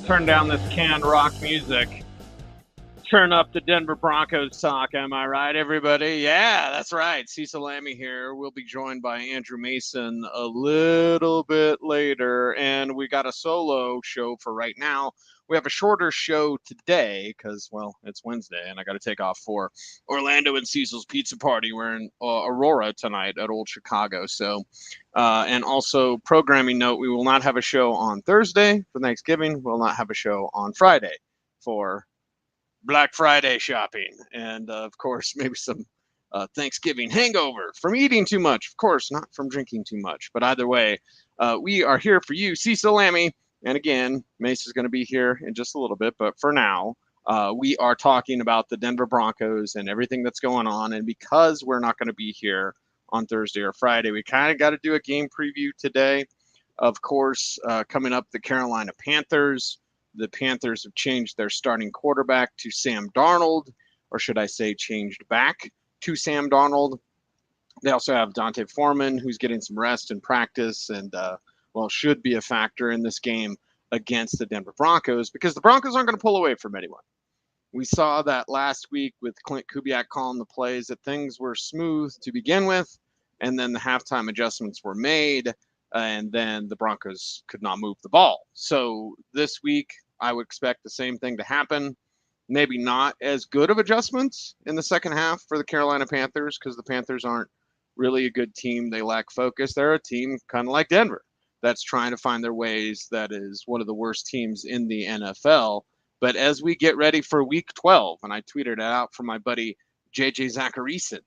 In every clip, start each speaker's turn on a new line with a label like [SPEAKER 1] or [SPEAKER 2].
[SPEAKER 1] Turn down this canned rock music. Turn up the Denver Broncos talk. Am I right, everybody? Yeah, that's right. Cecil Lammey here. We'll be joined by Andrew Mason a little bit later, and we got a solo show for right now. We have a shorter show today because, well, it's Wednesday, and I got to take off for Orlando and Cecil's pizza party. We're in Aurora tonight at Old Chicago. So, and also programming note, we will not have a show on Thursday for Thanksgiving. We'll not have a show on Friday for Black Friday shopping, and of course, maybe some Thanksgiving hangover from eating too much. Of course, not from drinking too much. But either way, we are here for you, Cecil Lammey. And again, Mace is going to be here in just a little bit. But for now, we are talking about the Denver Broncos and everything that's going on. And because we're not going to be here on Thursday or Friday, we kind of got to do a game preview today. Of course, coming up, the Carolina Panthers. The Panthers have changed their starting quarterback to Sam Darnold, or should I say changed back to Sam Darnold. They also have Dante Foreman, who's getting some rest in practice and, should be a factor in this game against the Denver Broncos because the Broncos aren't going to pull away from anyone. We saw that last week with Clint Kubiak calling the plays that things were smooth to begin with, and then the halftime adjustments were made, and then the Broncos could not move the ball. So this week, I would expect the same thing to happen. Maybe not as good of adjustments in the second half for the Carolina Panthers because the Panthers aren't really a good team. They lack focus. They're a team kind of like Denver that's trying to find their ways. That is one of the worst teams in the NFL. But as we get ready for Week 12, and I tweeted it out from my buddy JJ Zacharyson,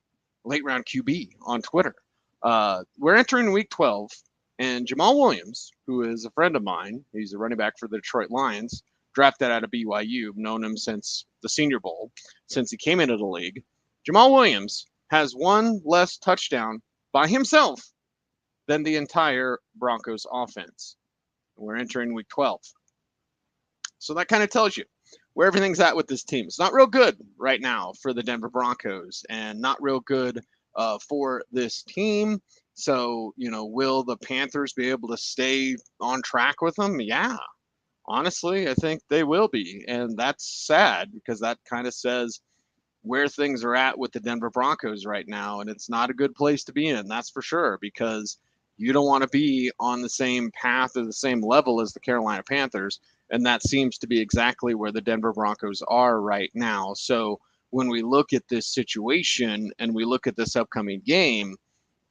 [SPEAKER 1] late round QB on Twitter, we're entering Week 12. And Jamal Williams, who is a friend of mine, he's a running back for the Detroit Lions, drafted out of BYU, known him since the Senior Bowl, since he came into the league. Jamal Williams has one less touchdown by himself than the entire Broncos offense. We're entering Week 12. So that kind of tells you where everything's at with this team. It's not real good right now for the Denver Broncos and not real good for this team. So, will the Panthers be able to stay on track with them? Yeah, honestly, I think they will be. And that's sad because that kind of says where things are at with the Denver Broncos right now. And it's not a good place to be in, that's for sure, because you don't want to be on the same path or the same level as the Carolina Panthers. And that seems to be exactly where the Denver Broncos are right now. So when we look at this situation and we look at this upcoming game,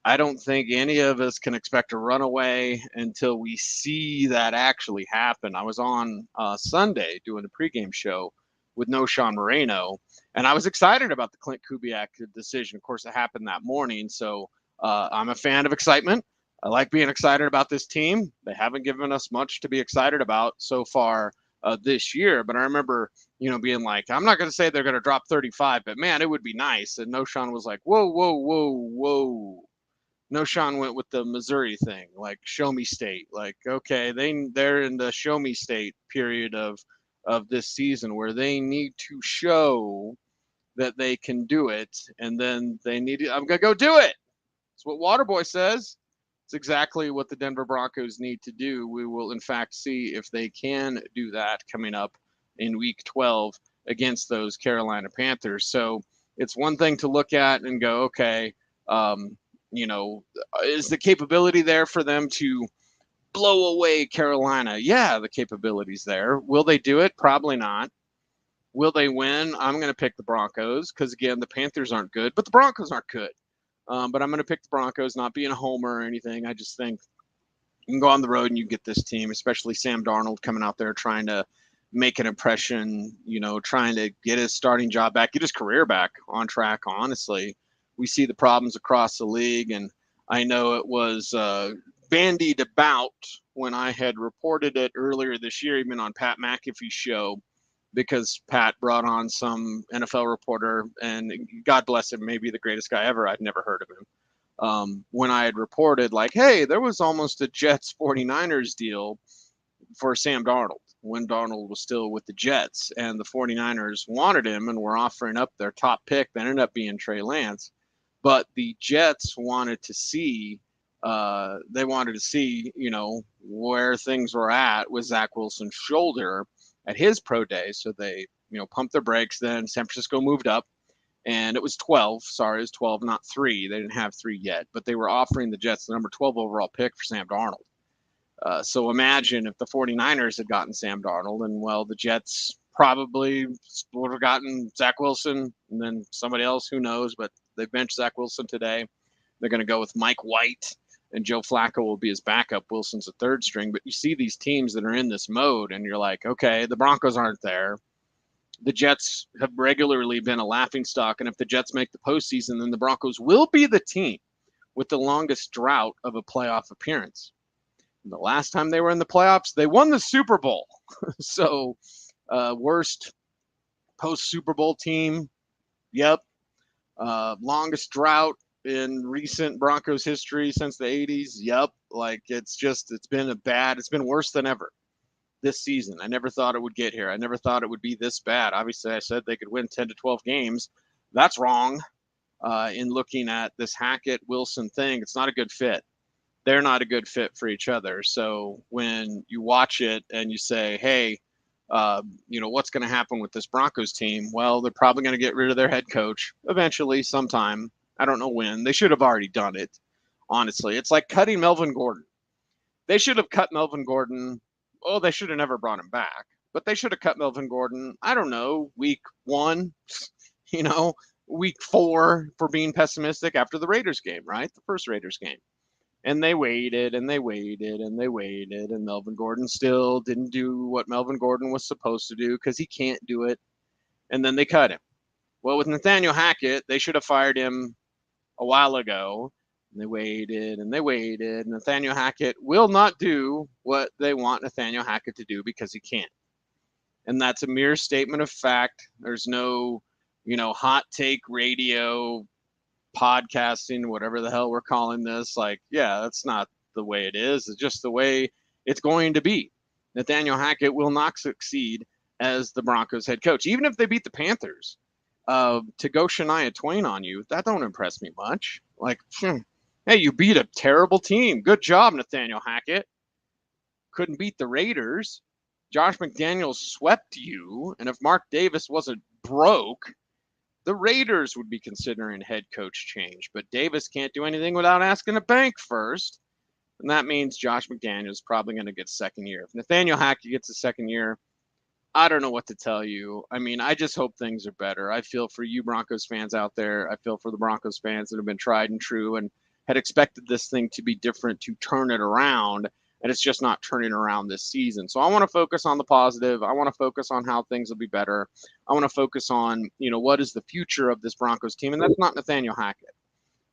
[SPEAKER 1] I don't think any of us can expect a runaway until we see that actually happen. I was on Sunday doing a pregame show with No Sean Moreno, and I was excited about the Clint Kubiak decision. Of course, it happened that morning, so I'm a fan of excitement. I like being excited about this team. They haven't given us much to be excited about so far this year, but I remember, being like, I'm not going to say they're going to drop 35, but man, it would be nice. And No Sean was like, whoa. No, Sean went with the Missouri thing, like show me state. Like, okay, they're in the show me state period of this season where they need to show that they can do it, and then I'm gonna go do it. It's what Waterboy says. It's exactly what the Denver Broncos need to do. We will in fact see if they can do that coming up in Week 12 against those Carolina Panthers. So it's one thing to look at and go, okay. Is the capability there for them to blow away Carolina? Yeah, the capability's there. Will they do it? Probably not. Will they win? I'm going to pick the Broncos because, again, the Panthers aren't good, but the Broncos aren't good. But I'm going to pick the Broncos, not being a homer or anything. I just think you can go on the road and you get this team, especially Sam Darnold coming out there trying to make an impression, trying to get his starting job back, get his career back on track, honestly. We see the problems across the league, and I know it was bandied about when I had reported it earlier this year, even on Pat McAfee's show, because Pat brought on some NFL reporter, and God bless him, maybe the greatest guy ever. I'd never heard of him. When I had reported, like, hey, there was almost a Jets 49ers deal for Sam Darnold when Darnold was still with the Jets, and the 49ers wanted him and were offering up their top pick that ended up being Trey Lance. But the Jets wanted to see, where things were at with Zach Wilson's shoulder. at his pro day. So they, pumped their brakes. Then San Francisco moved up, and it was 12. Sorry, it was 12, not 3. They didn't have 3 yet, but they were offering the Jets the number 12 overall pick for Sam Darnold. So imagine if the 49ers had gotten Sam Darnold, and, well, the Jets probably would have gotten Zach Wilson and then somebody else, who knows, but they benched Zach Wilson today. They're going to go with Mike White, and Joe Flacco will be his backup. Wilson's a third string. But you see these teams that are in this mode, and you're like, okay, the Broncos aren't there. The Jets have regularly been a laughingstock, and if the Jets make the postseason, then the Broncos will be the team with the longest drought of a playoff appearance. And the last time they were in the playoffs, they won the Super Bowl. So, worst post-Super Bowl team, yep. Longest drought in recent Broncos history since the 80s, yep. Like, it's been worse than ever this season. I never thought it would get here. I never thought it would be this bad. Obviously, I said they could win 10 to 12 games. That's wrong. In looking at this Hackett-Wilson thing, it's not a good fit. They're not a good fit for each other. So when you watch it and you say, hey, what's going to happen with this Broncos team? Well, they're probably going to get rid of their head coach eventually, sometime. I don't know when. They should have already done it, honestly. It's like cutting Melvin Gordon. They should have cut Melvin Gordon. Oh, they should have never brought him back. But they should have cut Melvin Gordon, I don't know, week 1, week 4, for being pessimistic, after the Raiders game, right? The first Raiders game. And they waited and they waited and they waited, and Melvin Gordon still didn't do what Melvin Gordon was supposed to do because he can't do it. And then they cut him. Well, with Nathaniel Hackett, they should have fired him a while ago. And they waited and they waited. Nathaniel Hackett will not do what they want Nathaniel Hackett to do because he can't. And that's a mere statement of fact. There's no, hot take radio, podcasting, whatever the hell we're calling this. Like, yeah, that's not the way it is. It's just the way it's going to be. Nathaniel Hackett will not succeed as the Broncos head coach. Even if they beat the Panthers, to go Shania Twain on you, that don't impress me much. Like, hey, you beat a terrible team. Good job, Nathaniel Hackett. Couldn't beat the Raiders. Josh McDaniels swept you. And if Mark Davis wasn't broke, the Raiders would be considering head coach change. But Davis can't do anything without asking a bank first. And that means Josh McDaniels is probably going to get a second year. If Nathaniel Hackett gets a second year, I don't know what to tell you. I mean, I just hope things are better. I feel for you Broncos fans out there. I feel for the Broncos fans that have been tried and true and had expected this thing to be different, to turn it around. And it's just not turning around this season. So I want to focus on the positive. I want to focus on how things will be better. I want to focus on, what is the future of this Broncos team? And that's not Nathaniel Hackett.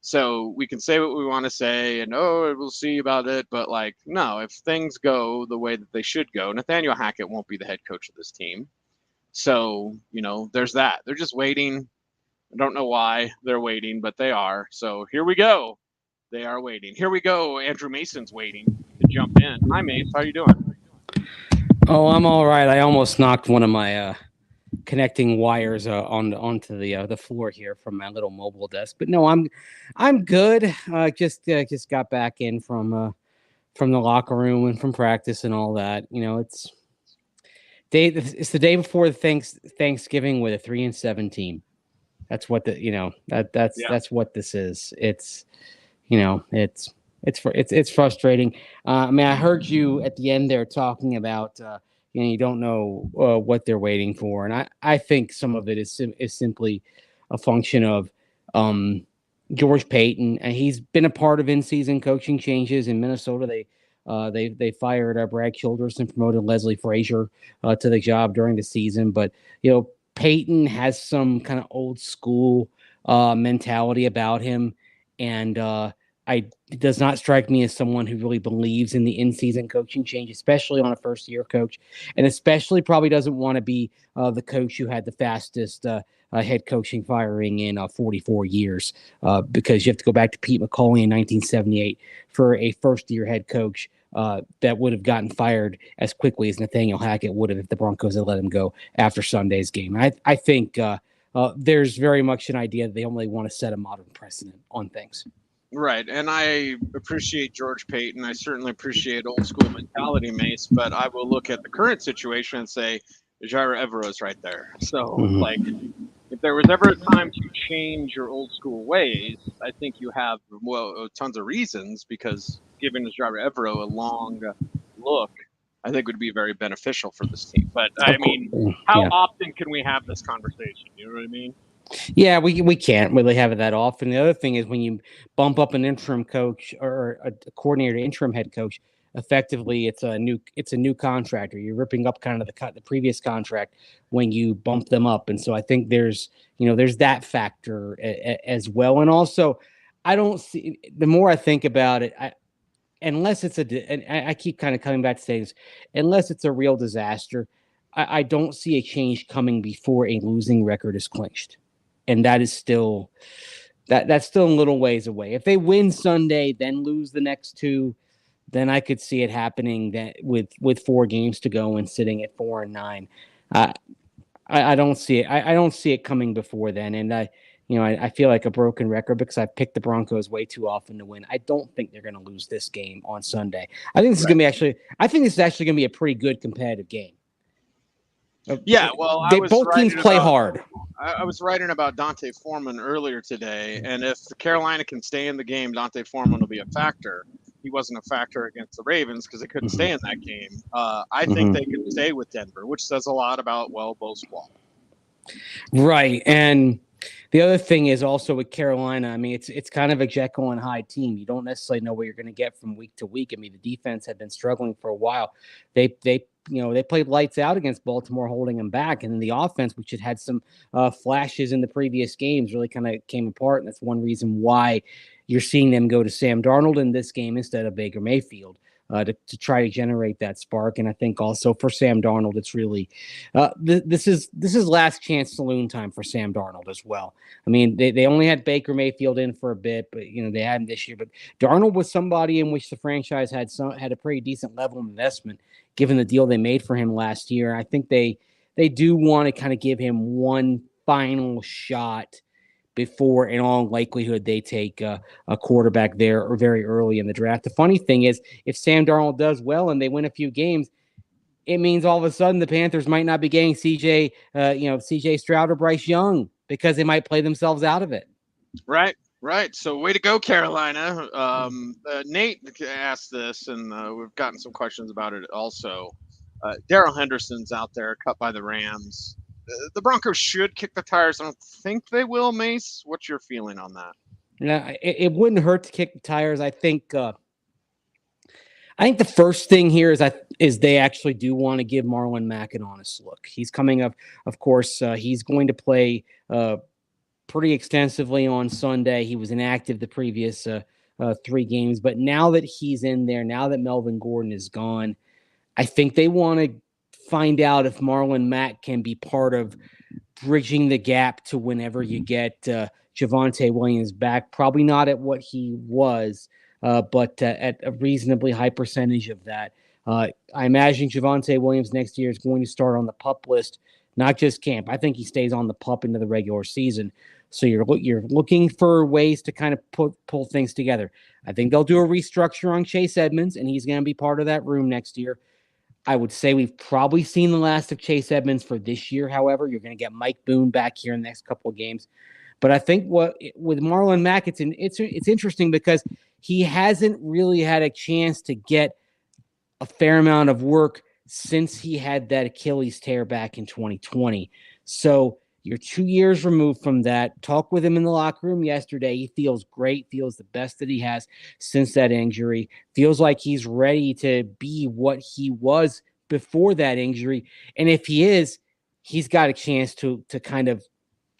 [SPEAKER 1] So we can say what we want to say and, we'll see about it. But, no, if things go the way that they should go, Nathaniel Hackett won't be the head coach of this team. So, there's that. They're just waiting. I don't know why they're waiting, but they are. So here we go. They are waiting. Here we go. Andrew Mason's waiting to jump in. Hi, Mace. How are you doing?
[SPEAKER 2] Oh, I'm all right. I almost knocked one of my connecting wires onto the floor here from my little mobile desk. But no, I'm good. Just got back in from the locker room and from practice and all that. It's the day before Thanksgiving with a 3-7 team. That's what that's what this is. It's frustrating. I heard you at the end there talking about you don't know what they're waiting for, and I think some of it is simply a function of George Payton, and he's been a part of in-season coaching changes in Minnesota. They fired Brad Childress and promoted Leslie Frazier to the job during the season, but Payton has some kind of old school mentality about him, and it does not strike me as someone who really believes in the in-season coaching change, especially on a first-year coach, and especially probably doesn't want to be the coach who had the fastest head coaching firing in 44 years, because you have to go back to Pete McCauley in 1978 for a first-year head coach that would have gotten fired as quickly as Nathaniel Hackett would have if the Broncos had let him go after Sunday's game. I think there's very much an idea that they only want to set a modern precedent on things.
[SPEAKER 1] Right, and I appreciate George Payton. I certainly appreciate old school mentality, Mace, but I will look at the current situation and say Jair Evero's right there. So,
[SPEAKER 2] Mhm.
[SPEAKER 1] like, if there was ever a time to change your old school ways, I think you have, well, tons of reasons, because giving Jair Evero a long look, I think would be very beneficial for this team. But I
[SPEAKER 2] Of course,
[SPEAKER 1] mean, how
[SPEAKER 2] yeah.
[SPEAKER 1] often can we have this conversation? You know what I mean?
[SPEAKER 2] Yeah, we can't really have it that often. The other thing is when you bump up an interim coach or a coordinator, interim head coach, effectively it's a new contract, or you're ripping up kind of the previous contract when you bump them up. And so I think there's that factor as well. And also, I don't see, the more I think about it, unless it's and I keep kind of coming back to saying this, unless it's a real disaster, I don't see a change coming before a losing record is clinched, and that is still that's still a little ways away. If they win Sunday, then lose the next two, then I could see it happening that with 4 games to go and sitting at 4-9. Uh, I don't see it. I don't see it coming before then. And I feel like a broken record because I've picked the Broncos way too often to win. I don't think they're going to lose this game on Sunday. I think this is going to be I think this is actually going to be a pretty good competitive game.
[SPEAKER 1] Yeah, well,
[SPEAKER 2] Both teams play hard.
[SPEAKER 1] I was writing about Dante Foreman earlier today, and if Carolina can stay in the game, Dante Foreman will be a factor. He wasn't a factor against the Ravens because they couldn't stay in that game. I think they can stay with Denver, which says a lot about, well, Bo Squall.
[SPEAKER 2] Right, and the other thing is also with Carolina, I mean, it's kind of a Jekyll and Hyde team. You don't necessarily know what you're going to get from week to week. I mean, the defense had been struggling for a while. They played lights out against Baltimore, holding them back, and then the offense, which had had some flashes in the previous games, really kind of came apart. And that's one reason why you're seeing them go to Sam Darnold in this game instead of Baker Mayfield. To try to generate that spark. And I think also for Sam Darnold, it's really this is last chance saloon time for Sam Darnold as well. I mean, they only had Baker Mayfield in for a bit, but they had him this year. But Darnold was somebody in which the franchise had a pretty decent level of investment given the deal they made for him last year. I think they do want to kind of give him one final shot before, in all likelihood, they take a quarterback there or very early in the draft. The funny thing is, if Sam Darnold does well and they win a few games, it means all of a sudden the Panthers might not be getting CJ Stroud or Bryce Young because they might play themselves out of it.
[SPEAKER 1] Right. So way to go, Carolina. Nate asked this, and we've gotten some questions about it also. Darrell Henderson's out there, cut by the Rams. The Broncos should kick the tires. I don't think they will, Mace. What's your feeling on that?
[SPEAKER 2] Yeah, it wouldn't hurt to kick the tires. I think the first thing here is they actually do want to give Marlon Mack an honest look. He's coming up, of course. He's going to play pretty extensively on Sunday. He was inactive the previous 3 games, but now that he's in there, now that Melvin Gordon is gone, I think they want to find out if Marlon Mack can be part of bridging the gap to whenever you get Javonte Williams back. Probably not at what he was, but at a reasonably high percentage of that. I imagine Javonte Williams next year is going to start on the PUP list, not just camp. I think he stays on the PUP into the regular season. So you're looking for ways to kind of pull things together. I think they'll do a restructure on Chase Edmonds, and he's going to be part of that room next year. I would say we've probably seen the last of Chase Edmonds for this year. However, you're going to get Mike Boone back here in the next couple of games. But I think with Marlon Mack, it's interesting because he hasn't really had a chance to get a fair amount of work since he had that Achilles tear back in 2020. So you're 2 years removed from that. Talk with him in the locker room yesterday. He feels great, feels the best that he has since that injury, feels like he's ready to be what he was before that injury. And if he is, he's got a chance to kind of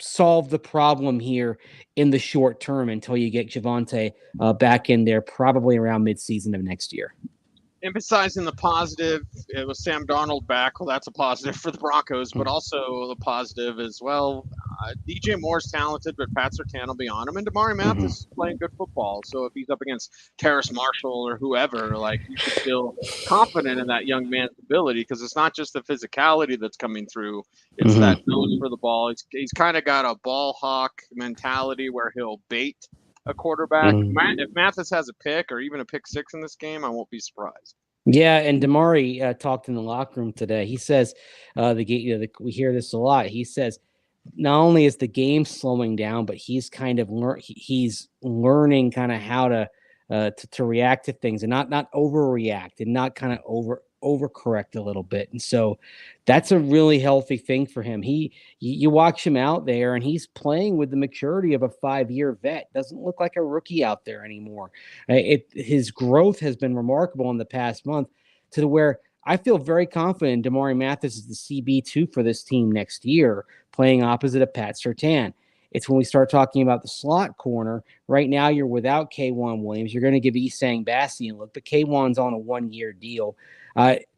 [SPEAKER 2] solve the problem here in the short term until you get Javonte back in there, probably around midseason of next year.
[SPEAKER 1] Emphasizing the positive, it was Sam Darnold back. Well, that's a positive for the Broncos, but also the positive as well. DJ Moore's talented, but Pat Surtain will be on him, and Damari Mathis is playing good football. So if he's up against Terrace Marshall or whoever, like, you should feel confident in that young man's ability, because it's not just the physicality that's coming through; it's that nose for the ball. He's kind of got a ball hawk mentality where he'll bait a quarterback. If Mathis has a pick or even a pick 6 in this game, I won't be surprised.
[SPEAKER 2] Yeah, and Damari talked in the locker room today. He says we hear this a lot. He says not only is the game slowing down, but he's kind of he's learning kind of how to react to things and not overreact and not kind of overcorrect a little bit. And so that's a really healthy thing for him. You watch him out there and he's playing with the maturity of a 5-year vet. Doesn't look like a rookie out there anymore. His growth has been remarkable in the past month to the where I feel very confident Damari Mathis is the CB2 for this team next year, playing opposite of Pat Surtain. It's when we start talking about the slot corner. Right now, you're without K'Wan Williams. You're going to give Isang Bassi a look, but K'Wan's on a 1-year deal.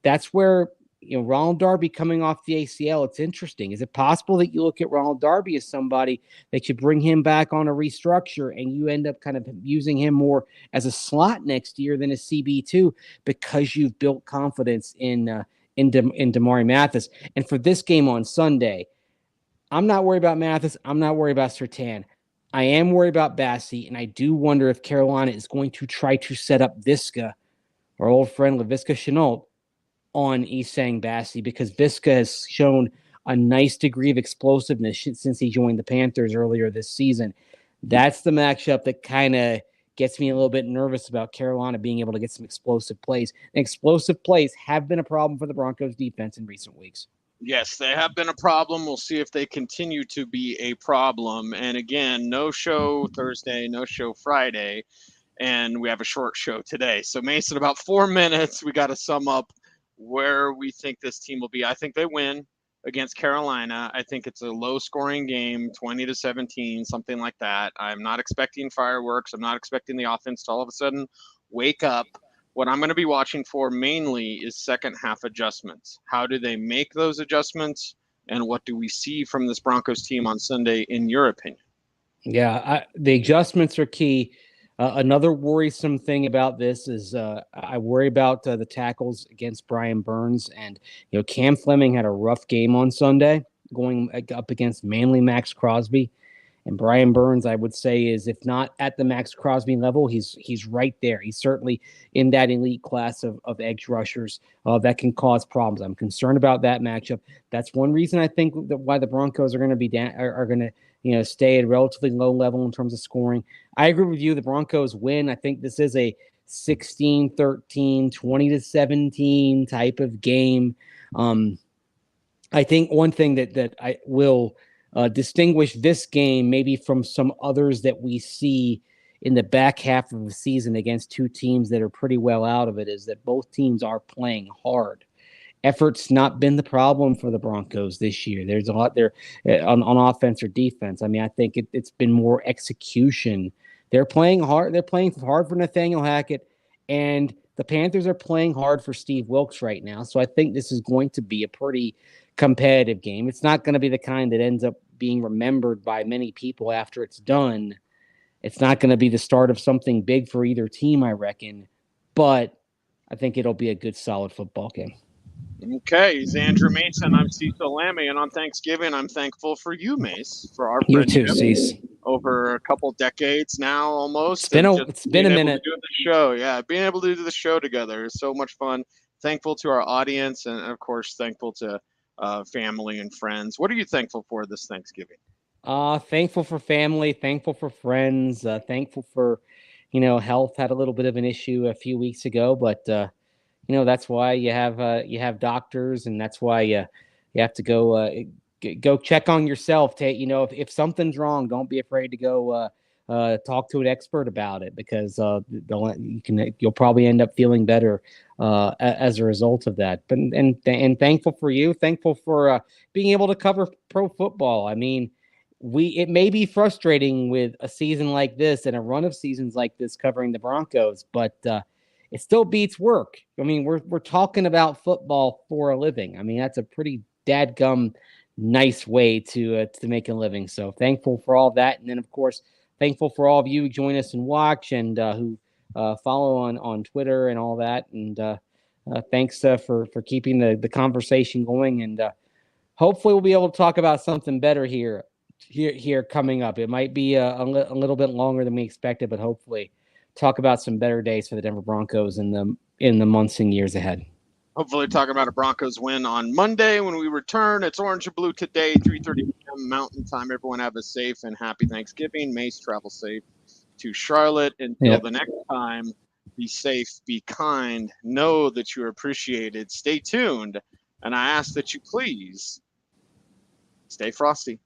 [SPEAKER 2] That's where Ronald Darby coming off the ACL. It's interesting. Is it possible that you look at Ronald Darby as somebody that you bring him back on a restructure and you end up kind of using him more as a slot next year than a CB2 because you've built confidence in Damari Mathis? And for this game on Sunday, I'm not worried about Mathis. I'm not worried about Surtain. I am worried about Bassi, and I do wonder if Carolina is going to try to set up Visca, our old friend LaVisca Chenault, on Isang Bassi, because Visca has shown a nice degree of explosiveness since he joined the Panthers earlier this season. That's the matchup that kind of gets me a little bit nervous about Carolina being able to get some explosive plays. And explosive plays have been a problem for the Broncos defense in recent weeks.
[SPEAKER 1] Yes, they have been a problem. We'll see if they continue to be a problem. And again, no show Thursday, no show Friday, and we have a short show today. So Mason, about 4 minutes, we got to sum up where we think this team will be. I think they win against Carolina. I think it's a low-scoring game, 20-17, something like that. I'm not expecting fireworks. I'm not expecting the offense to all of a sudden wake up. What I'm going to be watching for mainly is second half adjustments. How do they make those adjustments? And what do we see from this Broncos team on Sunday, in your opinion?
[SPEAKER 2] Yeah, the adjustments are key. Another worrisome thing about this is I worry about the tackles against Brian Burns. And, Cam Fleming had a rough game on Sunday going up against mainly Max Crosby. And Brian Burns, I would say, is if not at the Max Crosby level, he's right there. He's certainly in that elite class of edge rushers that can cause problems. I'm concerned about that matchup. That's one reason I think that why the Broncos are going to be are going to stay at a relatively low level in terms of scoring. I agree with you. The Broncos win. I think this is a 16-13, 20-17 type of game. I think one thing that I will distinguish this game maybe from some others that we see in the back half of the season against two teams that are pretty well out of it is that both teams are playing hard. Effort's not been the problem for the Broncos this year. There's a lot there on offense or defense. I mean, I think it's been more execution. They're playing hard. They're playing hard for Nathaniel Hackett, and the Panthers are playing hard for Steve Wilkes right now. So I think this is going to be a pretty competitive game. It's not going to be the kind that ends up being remembered by many people after it's done. It's not going to be the start of something big for either team, I reckon. But I think it'll be a good, solid football game.
[SPEAKER 1] Okay, he's Andrew Mason. I'm Cecil Lammey, and on Thanksgiving, I'm thankful for you, Mace, for our
[SPEAKER 2] friendship.
[SPEAKER 1] You too,
[SPEAKER 2] Cease.
[SPEAKER 1] Over a couple decades now, almost.
[SPEAKER 2] It's been a minute.
[SPEAKER 1] To do the show, yeah, being able to do the show together is so much fun. Thankful to our audience, and of course, thankful to family and friends. What are you thankful for this Thanksgiving?
[SPEAKER 2] Thankful for family, thankful for friends, thankful for, health. Had a little bit of an issue a few weeks ago, but that's why you have doctors, and that's why you have to go check on yourself. If something's wrong, don't be afraid to go talk to an expert about it, because you'll probably end up feeling better as a result of that. But and thankful for you, thankful for being able to cover pro football. I mean, it may be frustrating with a season like this and a run of seasons like this covering the Broncos, but it still beats work. I mean, we're talking about football for a living. I mean, that's a pretty dadgum nice way to make a living. So thankful for all that, and then of course thankful for all of you who join us and watch, and who follow on Twitter and all that. And thanks for keeping the conversation going. And hopefully we'll be able to talk about something better here coming up. It might be a little bit longer than we expected, but hopefully talk about some better days for the Denver Broncos in the months and years ahead.
[SPEAKER 1] Hopefully talking about a Broncos win on Monday when we return. It's Orange and Blue today, 3:30 p.m. Mountain Time. Everyone have a safe and happy Thanksgiving. Mace, travel safe to Charlotte. Until the next time, be safe, be kind, know that you're appreciated. Stay tuned, and I ask that you please stay frosty.